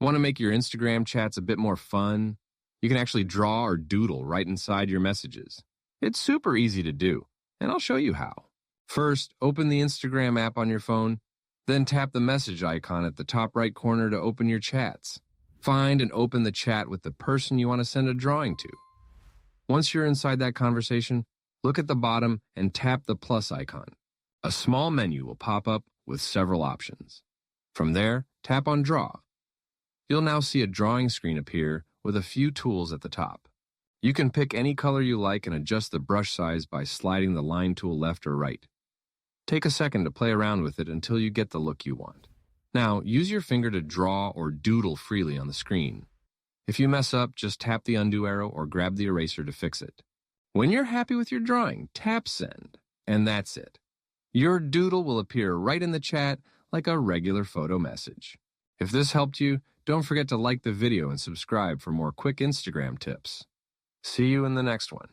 Want to make your Instagram chats a bit more fun? You can actually draw or doodle right inside your messages. It's super easy to do, and I'll show you how. First, open the Instagram app on your phone, then tap the message icon at the top right corner to open your chats. Find and open the chat with the person you want to send a drawing to. Once you're inside that conversation, look at the bottom and tap the plus icon. A small menu will pop up with several options. From there, tap on Draw. You'll now see a drawing screen appear with a few tools at the top. You can pick any color you like and adjust the brush size by sliding the line tool left or right. Take a second to play around with it until you get the look you want. Now, use your finger to draw or doodle freely on the screen. If you mess up, just tap the undo arrow or grab the eraser to fix it. When you're happy with your drawing, tap Send, and that's it. Your doodle will appear right in the chat like a regular photo message. If this helped you, don't forget to like the video and subscribe for more quick Instagram tips. See you in the next one.